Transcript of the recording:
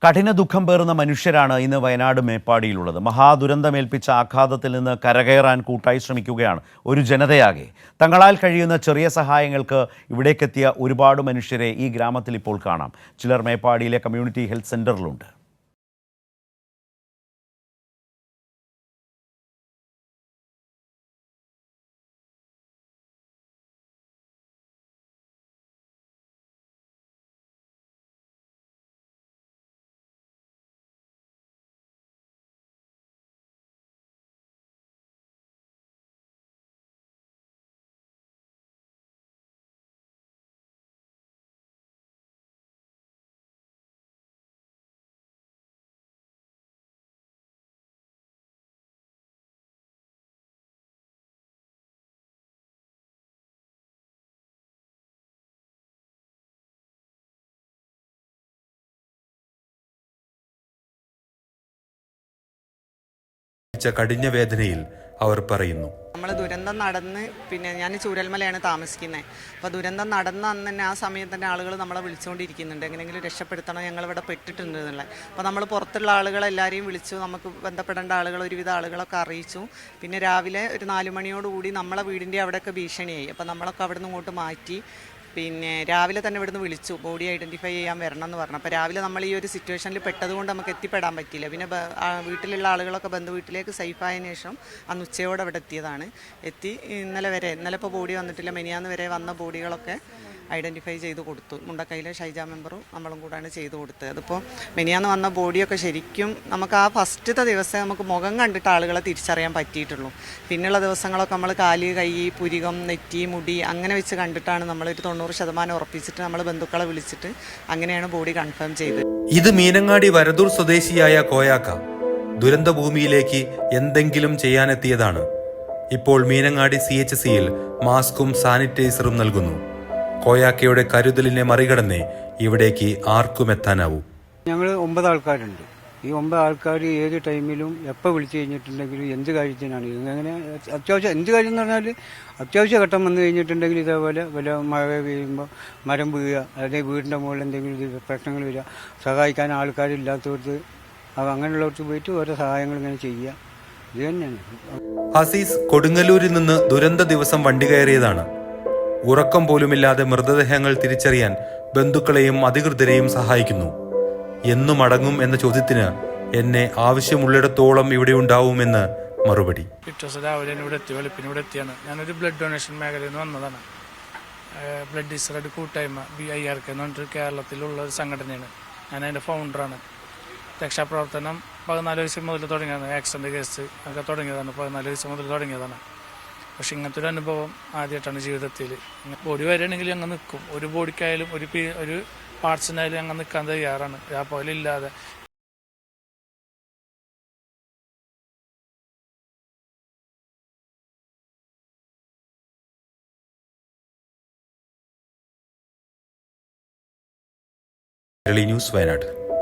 കഠിന ദുഃഖം പേറുന്ന മനുഷ്യരാണ് ഇന്ന് വയനാട് മേപ്പാടിയിലുള്ളത്. മഹാദുരന്തമേൽപ്പിച്ച ആഘാതത്തിൽ നിന്ന് കരകയറാൻ കൂട്ടായി ശ്രമിക്കുകയാണ് ഒരു ജനതയാകെ. തങ്ങളാൽ കഴിയുന്ന ചെറിയ സഹായങ്ങൾക്ക് ഇവിടേക്കെത്തിയ ഒരുപാട് മനുഷ്യരെ ഈ ഗ്രാമത്തിൽ ഇപ്പോൾ കാണാം. ചിലർ മേപ്പാടിയിലെ കമ്മ്യൂണിറ്റി ഹെൽത്ത് സെൻ്ററിലുണ്ട്. കഠിന വേദനയിൽ അവർ പറയുന്നു. നമ്മൾ ദുരന്തം നടന്ന് ഞാൻ ചൂരൽമലയാണ് താമസിക്കുന്നത്. അപ്പോൾ ദുരന്തം നടന്ന അന്ന് തന്നെ ആ സമയത്ത് തന്നെ ആളുകൾ നമ്മളെ വിളിച്ചുകൊണ്ടിരിക്കുന്നുണ്ട്, എങ്ങനെയെങ്കിലും രക്ഷപ്പെടുത്തണം, ഞങ്ങളിവിടെ പെട്ടിട്ടുണ്ട് എന്നുള്ളത്. അപ്പോൾ നമ്മൾ പുറത്തുള്ള ആളുകളെല്ലാവരെയും വിളിച്ചു, നമുക്ക് ബന്ധപ്പെടേണ്ട ആളുകൾ ഒരുവിധ ആളുകളൊക്കെ അറിയിച്ചു. പിന്നെ രാവിലെ ഒരു 4 മണിയോടുകൂടി നമ്മളെ വീടിൻ്റെ അവിടെയൊക്കെ ഭീഷണിയായി. അപ്പോൾ നമ്മളൊക്കെ അവിടെ നിന്ന് ഇങ്ങോട്ട് മാറ്റി. രാവിലെ തന്നെ ഇവിടുന്ന് വിളിച്ചു, ബോഡി ഐഡൻറ്റിഫൈ ചെയ്യാൻ വരണം എന്ന് പറഞ്ഞു. അപ്പോൾ രാവിലെ നമ്മൾ ഈ ഒരു സിറ്റുവേഷനിൽ പെട്ടതുകൊണ്ട് നമുക്ക് എത്തിപ്പെടാൻ പറ്റിയില്ല. പിന്നെ വീട്ടിലുള്ള ആളുകളൊക്കെ വീട്ടിലേക്ക് സേഫായതിനു ശേഷം അന്ന് ഉച്ചയോടെ അവിടെ എത്തിയതാണ്. ഇന്നലെ ഇപ്പോൾ ബോഡി വന്നിട്ടില്ല. മെനിയാന്ന് വരെ വന്ന ബോഡികളൊക്കെ ഐഡൻറ്റിഫൈ ചെയ്ത് കൊടുത്തു. മുണ്ടക്കൈയിലെ ഷൈജ മെമ്പറും നമ്മളും കൂടാണ് ചെയ്ത് കൊടുത്തത്. അതിപ്പോൾ മെനിയാന്ന് വന്ന ബോഡിയൊക്കെ ശരിക്കും നമുക്ക് ആ ഫസ്റ്റത്തെ ദിവസം നമുക്ക് മുഖം കണ്ടിട്ട് ആളുകളെ തിരിച്ചറിയാൻ പറ്റിയിട്ടുള്ളൂ. പിന്നെയുള്ള ദിവസങ്ങളൊക്കെ നമ്മൾ കാല്, കൈ, പുരികം, നെറ്റി, മുടി അങ്ങനെ വെച്ച് കണ്ടിട്ടാണ് നമ്മളൊരു 90% ഉറപ്പിച്ചിട്ട് നമ്മൾ ബന്ധുക്കളെ വിളിച്ചിട്ട് അങ്ങനെയാണ് ബോഡി കൺഫേം ചെയ്തത്. ഇത് മീനങ്ങാടി വരദൂർ സ്വദേശിയായ കോയാക്ക ദുരന്ത ഭൂമിയിലേക്ക് എന്തെങ്കിലും ചെയ്യാനെത്തിയതാണ്. ഇപ്പോൾ മീനങ്ങാടി CHCയിൽ മാസ്കും സാനിറ്റൈസറും നൽകുന്നു. കോയാക്കയുടെ കരുതലിനെ മറികടന്നേ ഇവിടേക്ക് ആർക്കും എത്താനാവൂ. ഞങ്ങൾ 9 ആൾക്കാരുണ്ട്. ഈ 9 ആൾക്കാർ ഏത് ടൈമിലും എപ്പോൾ വിളിച്ചു കഴിഞ്ഞിട്ടുണ്ടെങ്കിലും എന്ത് കാര്യത്തിനാണ് അങ്ങനെ അത്യാവശ്യം എന്ത് കാര്യം എന്ന് പറഞ്ഞാൽ അത്യാവശ്യ ഘട്ടം വന്നു കഴിഞ്ഞിട്ടുണ്ടെങ്കിൽ ഇതേപോലെ വല്ല മഴ പെയ്യുമ്പോൾ മരം വീഴുക, അല്ലെങ്കിൽ വീടിൻ്റെ മുകളിൽ എന്തെങ്കിലും പ്രശ്നങ്ങൾ വരിക, സഹായിക്കാൻ ആൾക്കാരില്ലാത്തവർക്ക് അങ്ങനെയുള്ളവർക്ക് പോയിട്ട് ഓരോ സഹായങ്ങൾ ഇങ്ങനെ ചെയ്യുക, ഇത് തന്നെയാണ്. അസീസ് കൊടുങ്ങല്ലൂരിൽ നിന്ന് ദുരന്ത ദിവസം വണ്ടി കയറിയതാണ്. ഉറക്കം പോലുമില്ലാതെ മൃതദേഹങ്ങൾ തിരിച്ചറിയാൻ ബന്ധുക്കളെയും അധികൃതരെയും സഹായിക്കുന്നു. എന്നു മടങ്ങും എന്ന ചോദ്യത്തിന് എന്നെ ആവശ്യമുള്ളിടത്തോളം ഇവിടെ ഉണ്ടാവുമെന്ന് മറുപടി. പിറ്റേ രാവിലെ ഇവിടെ എത്തി, വെളുപ്പിന് ഇവിടെ എത്തിയാണ്. ഞാനൊരു ബ്ലഡ് ഡൊണേഷൻ മേഖലയിൽ നിന്ന് വന്നതാണ്. ബ്ലഡ് ഇസ് റെഡ് കൂട്ടായ്മ BIRK എന്ന് പറഞ്ഞിട്ട് കേരളത്തിലുള്ള ഒരു സംഘടനയാണ്. ഞാൻ അതിൻ്റെ ഫൗണ്ടറാണ്. രക്ഷാപ്രവർത്തനം 14 വയസ്സ് മുതൽ തുടങ്ങിയതാണ്. ആക്സിഡൻറ്റ് കേസ് ഒക്കെ തുടങ്ങിയതാണ്, 14 വയസ്സ് മുതൽ തുടങ്ങിയതാണ്. പക്ഷെ ഇങ്ങനത്തെ ഒരു അനുഭവം ആദ്യമായിട്ടാണ് ജീവിതത്തിൽ. ബോഡി വരികയാണെങ്കിൽ ഞങ്ങൾ നിൽക്കും. ഒരു ബോഡിക്കായാലും ഒരു പാർട്സിനായാലും ഞങ്ങൾ നിൽക്കാൻ തയ്യാറാണ്, ആ പോലെ ഇല്ലാതെ. ന്യൂസ് വയനാട്.